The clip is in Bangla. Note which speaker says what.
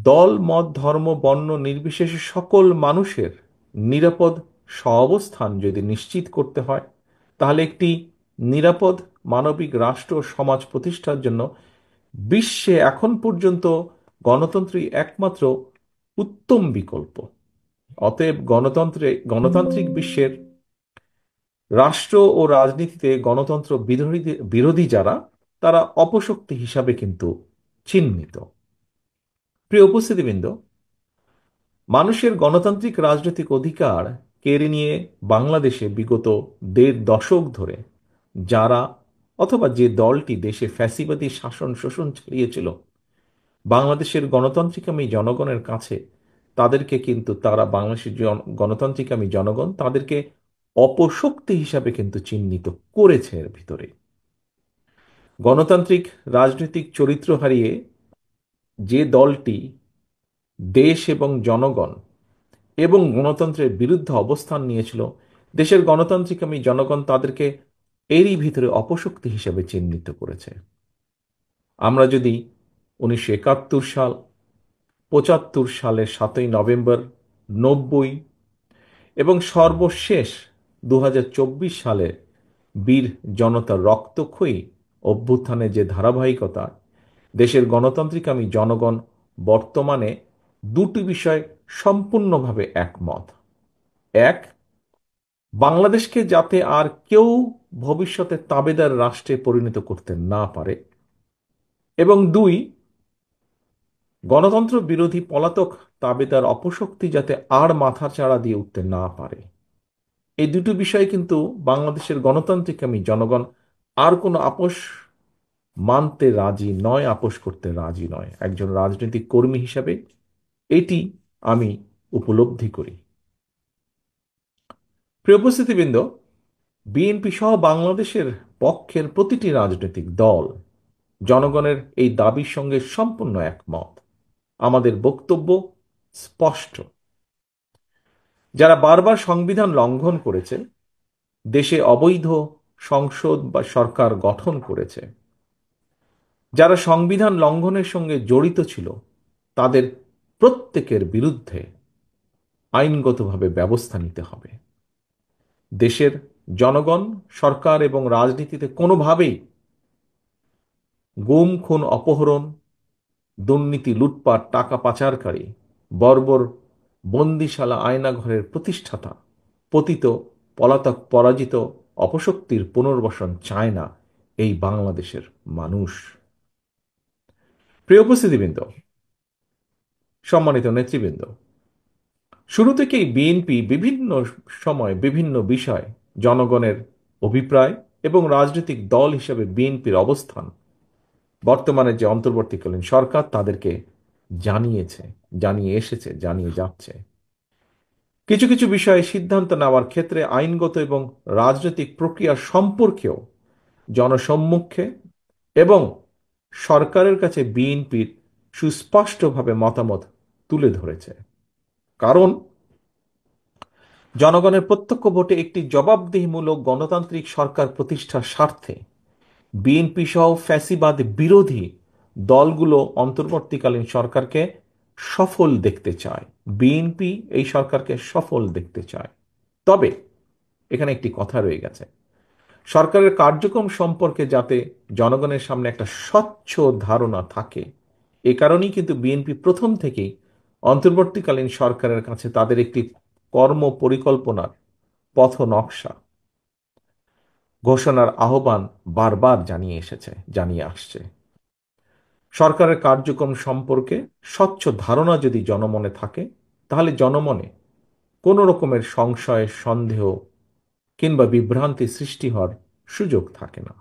Speaker 1: দল মত ধর্ম বর্ণ নির্বিশেষে সকল মানুষের নিরাপদ সহাবস্থান যদি নিশ্চিত করতে হয়, তাহলে একটি নিরাপদ মানবিক রাষ্ট্র ও সমাজ প্রতিষ্ঠার জন্য বিশ্বে এখন পর্যন্ত গণতন্ত্রই একমাত্র উত্তম বিকল্প। অতএব গণতান্ত্রিক বিশ্বের রাষ্ট্র ও রাজনীতিতে গণতন্ত্র বিরোধী বিরোধী যারা, তারা অপশক্তি হিসাবে কিন্তু চিহ্নিত। প্রিয় উপস্থিতিবৃন্দ, মানুষের গণতান্ত্রিক রাজনৈতিক অধিকার কেড়ে নিয়ে বাংলাদেশে বিগত ১.৫ দশক ধরে যারা অথবা যে দলটি দেশে ফ্যাসিবাদী শাসন শোষণ চালিয়েছিল, বাংলাদেশের গণতান্ত্রিকামী জনগণের কাছে তাদেরকে কিন্তু তারা বাংলাদেশের গণতান্ত্রিকামী জনগণ তাদেরকে অপশক্তি হিসাবে কিন্তু চিহ্নিত করেছে। এর ভিতরে গণতান্ত্রিক রাজনৈতিক চরিত্র হারিয়ে যে দলটি দেশ এবং জনগণ এবং গণতন্ত্রের বিরুদ্ধে অবস্থান নিয়েছিল, দেশের গণতান্ত্রিকামী জনগণ তাদেরকে এরই ভিতরে অপশক্তি হিসেবে চিহ্নিত করেছে। আমরা যদি ১৯৭১ সাল, ৭৫ সালের ৭ই নভেম্বর, ৯০ এবং সর্বশেষ ২০২৪ সালে বীর জনতার রক্তক্ষয়ী অভ্যুত্থানের যে ধারাবাহিকতা, দেশের গণতান্ত্রিকামী জনগণ বর্তমানে দুটি বিষয় সম্পূর্ণভাবে একমত। এক, বাংলাদেশকে যাতে আর কেউ ভবিষ্যতে তাবেদার রাষ্ট্রে পরিণত করতে না পারে, এবং দুই, গণতন্ত্র বিরোধী পলাতক তাবেদার অপশক্তি যাতে আর মাথাচাড়া দিয়ে উঠতে না পারে। এই দুটো বিষয় কিন্তু বাংলাদেশের গণতান্ত্রিকামী জনগণ আর কোনো আপোষ মানতে রাজি নয়, আপোষ করতে রাজি নয়। একজন রাজনৈতিক কর্মী হিসাবে এটি আমি উপলব্ধি করি। প্রিয় উপস্থিতিবৃন্দ, বিএনপি সহ বাংলাদেশের পক্ষের প্রতিটি রাজনৈতিক দল জনগণের এই দাবির সঙ্গে সম্পূর্ণ একমত। আমাদের বক্তব্য স্পষ্ট: যারা বারবার সংবিধান লঙ্ঘন করেছে, দেশে অবৈধ সংসদ বা সরকার গঠন করেছে, যারা সংবিধান লঙ্ঘনের সঙ্গে জড়িত ছিল, তাদের প্রত্যেকের বিরুদ্ধে আইনগতভাবে ব্যবস্থা নিতে হবে। দেশের জনগণ, সরকার এবং রাজনীতিতে কোনোভাবেই গুম, খুন, অপহরণ, দুর্নীতি, লুটপাট, টাকা পাচারকারী, বর্বর বন্দিশালা আয়নাঘরের প্রতিষ্ঠাতা, পতিত, পলাতক, পরাজিত, অপশক্তির পুনর্বাসন চায় না এই বাংলাদেশের মানুষ। প্রিয় উপস্থিতিবৃন্দ, সম্মানিত নেতৃবৃন্দ, শুরু থেকেই বিএনপি বিভিন্ন সময় বিভিন্ন বিষয় জনগণের অভিপ্রায় এবং রাজনৈতিক দল হিসেবে বিএনপির অবস্থান বর্তমানে যে অন্তর্বর্তীকালীন সরকার তাদেরকে জানিয়েছে, জানিয়ে এসেছে, জানিয়ে যাচ্ছে। কিছু কিছু বিষয়ে সিদ্ধান্ত নেওয়ার ক্ষেত্রে আইনগত এবং রাজনৈতিক প্রক্রিয়া সম্পর্কেও জনসম্মুখে এবং সরকারের কাছে বিএনপির সুস্পষ্টভাবে মতামত তুলে ধরেছে। কারণ জনগণের প্রত্যক্ষ ভোটে একটি জবাবদিহিমূলক গণতান্ত্রিক সরকার প্রতিষ্ঠার স্বার্থে বিএনপি সহ ফ্যাসিবাদ বিরোধী দলগুলো অন্তর্বর্তীকালীন সরকারকে সফল দেখতে চায়। বিএনপি এই সরকারকে সফল দেখতে চায়। তবে এখানে একটি কথা রয়ে গেছে, সরকারের কার্যক্রম সম্পর্কে যাতে জনগণের সামনে একটা স্বচ্ছ ধারণা থাকে, এ কারণেই কিন্তু বিএনপি প্রথম থেকেই অন্তর্বর্তীকালীন সরকারের কাছে তাদের একটি কর্ম পরিকল্পনার পথ নকশা ঘোষণার আহ্বান বারবার জানিয়ে আসছে। সরকারের কার্যক্রম সম্পর্কে স্বচ্ছ ধারণা যদি জনমনে থাকে, তাহলে জনমনে কোনো রকমের সংশয়, সন্দেহ কিংবা বিভ্রান্তি সৃষ্টি হওয়ার সুযোগ থাকে না।